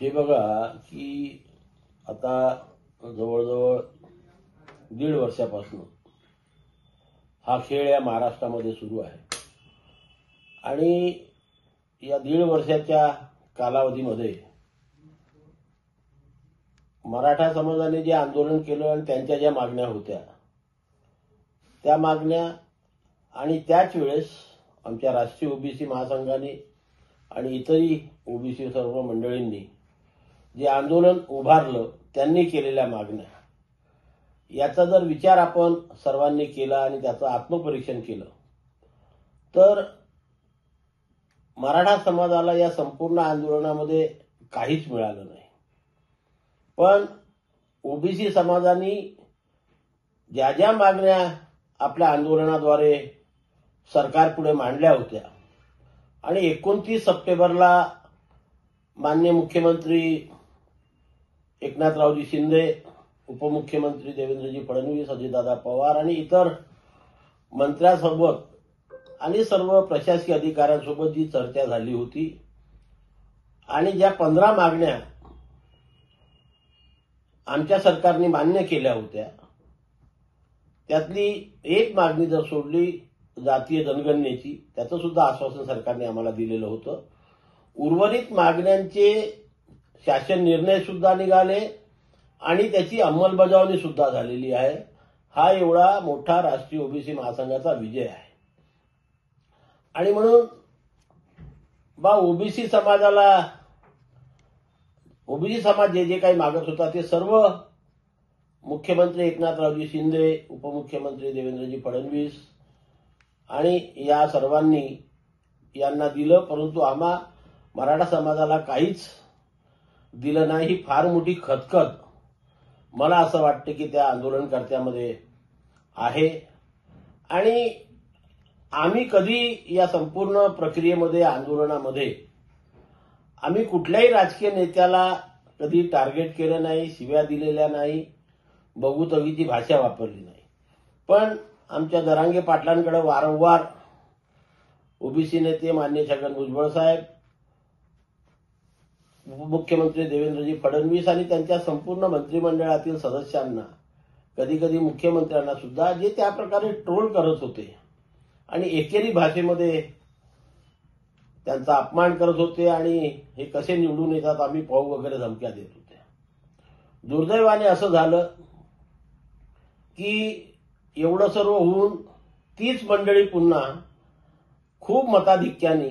हे बघा की आता जवळजवळ 1.5 वर्षापासून हा खेळ या महाराष्ट्रामध्ये सुरू आहे आणि या 1.5 वर्षाच्या कालावधीमध्ये मराठा समाजाने जे आंदोलन केलं आणि त्यांच्या ज्या मागण्या होत्या त्या मागण्या आणि त्याच वेळेस आमच्या राष्ट्रीय ओबीसी महासंघाने आणि इतरही ओबीसी सर्व मंडळींनी जे आंदोलन उभारलं त्यांनी केलेल्या मागण्या याचा जर विचार आपण सर्वांनी केला आणि त्याचं आत्मपरीक्षण केलं तर मराठा समाजाला या संपूर्ण आंदोलनामध्ये काहीच मिळालं नाही। पण ओबीसी समाजाने ज्या ज्या मागण्या आपल्या आंदोलनाद्वारे सरकारपुढे मांडल्या होत्या आणि 29 सप्टेंबरला माननीय मुख्यमंत्री एकनाथरावजी शिंदे, उपमुख्यमंत्री देवेंद्रजी फडणवीस, अजितदादा पवार आणि इतर मंत्र्यांसोबत आणि सर्व प्रशासकीय अधिकाऱ्यांसोबत जी चर्चा झाली होती आणि ज्या 15 मागण्या आमच्या सरकारने मान्य केल्या होत्या त्यातली एक मागणी जर सोडली जातीय जनगणनेची, त्याचं सुद्धा आश्वासन सरकारने आम्हाला दिलेलं होतं। उर्वरित मागण्यांचे शासन निर्णय सुद्धा निघाले आणि त्याची अंमलबजावणी सुद्धा झालेली आहे। हा एवढा मोठा राष्ट्रीय ओबीसी महासंघाचा विजय आहे आणि म्हणून ओबीसी समाज जे काही मागत होता ते सर्व मुख्यमंत्री एकनाथरावजी शिंदे, उपमुख्यमंत्री देवेंद्रजी फडणवीस आणि या सर्वांनी यांना दिलं, परंतु आम्हा मराठा समाजाला काहीच दिलं नाही। ही फार मोठी खतखत मला असं वाटतं की त्या आंदोलनकर्त्यामध्ये आहे आणि आम्ही कधी या संपूर्ण प्रक्रियेमध्ये आंदोलनामध्ये आम्ही कुठल्याही राजकीय नेत्याला कधी टार्गेट केलं नाही, शिव्या दिलेल्या नाही, बघूतगीची भाषा वापरली नाही। पण आमच्या जरांगे पाटलांकडे वारंवार ओबीसी नेते माननीय छगन भुजबळ साहेब, उपमुख्यमंत्री देवेंद्रजी फडणवीस आणि त्यांच्या संपूर्ण मंत्रिमंडळातील सदस्यांना, कधी कधी मुख्यमंत्र्यांना सुद्धा जे त्या प्रकारे ट्रोल करत होते आणि एकेरी भाषेमध्ये त्यांचा अपमान करत होते आणि हे कसे निवडून येतात आम्ही पाहू वगैरे धमक्या देत होते। दुर्दैवाने असं झालं की एवढं सर्व होऊन तीच मंडळी पुन्हा खूप मताधिक्याने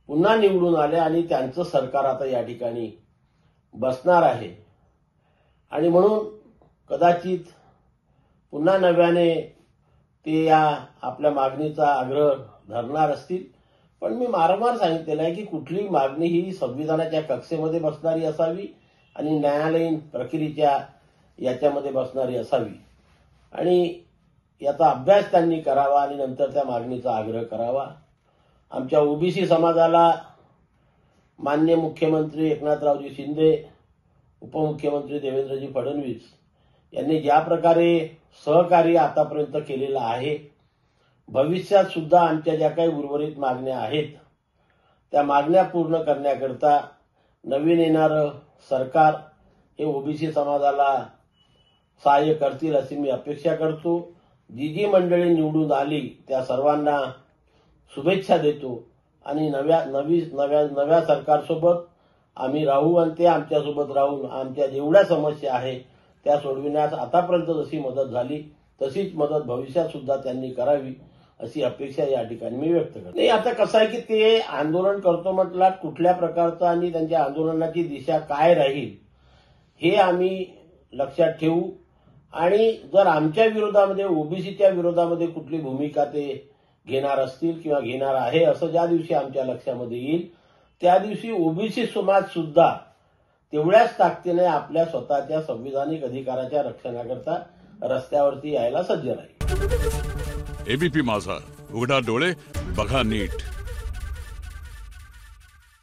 पुन्हा निवडून आले आणि त्यांचं सरकार आता या ठिकाणी बसणार आहे आणि म्हणून कदाचित पुन्हा नव्याने ते या आपल्या मागणीचा आग्रह धरणार असतील। पण मी वारंवार सांगितलेलं आहे की कुठलीही मागणी ही संविधानाच्या कक्षेमध्ये बसणारी असावी आणि न्यायालयीन प्रक्रियेच्या याच्यामध्ये बसणारी असावी आणि याचा अभ्यास त्यांनी करावा आणि नंतर त्या मागणीचा आग्रह करावा। आमच्या ओबीसी समाजाला माननीय मुख्यमंत्री एकनाथरावजी शिंदे, उपमुख्यमंत्री देवेंद्रजी फडणवीस यांनी ज्या प्रकारे सहकार्य आतापर्यंत केलेलं आहे, भविष्यात सुद्धा आमच्या ज्या काही उर्वरित मागण्या आहेत त्या मागण्या पूर्ण करण्याकरता नवीन येणारं सरकार हे ओबीसी समाजाला सहाय्य करतील अशी मी अपेक्षा करतो। जी मंडळी निवडून आली त्या सर्वांना शुभेच्छा देतो आणि नव्या सरकारसोबत आम्ही राहू आणि ते आमच्यासोबत राहून आमच्या जेवढ्या समस्या आहेत त्या सोडविण्यास आतापर्यंत जशी मदत झाली तशीच मदत भविष्यात सुद्धा त्यांनी करावी अशी अपेक्षा या ठिकाणी मी व्यक्त करतो। नाही, आता कसं आहे की ते आंदोलन करतो म्हटलं कुठल्या प्रकारचं आणि त्यांच्या आंदोलनाची दिशा काय राहील हे आम्ही लक्षात ठेवू आणि जर आमच्या विरोधामध्ये ओबीसीच्या विरोधामध्ये कुठली भूमिका ते घेणार असतील किंवा घेणार आहे असं ज्या दिवशी आमच्या लक्षामध्ये येईल त्या दिवशी ओबीसी समाज सुद्धा तेवढ्याच ताकदीने आपल्या स्वतःच्या संविधानिक अधिकाराच्या रक्षणाकरता रस्त्यावरती यायला सज्ज राहील। एबीपी माझा, उघडा डोळे बघा नीट।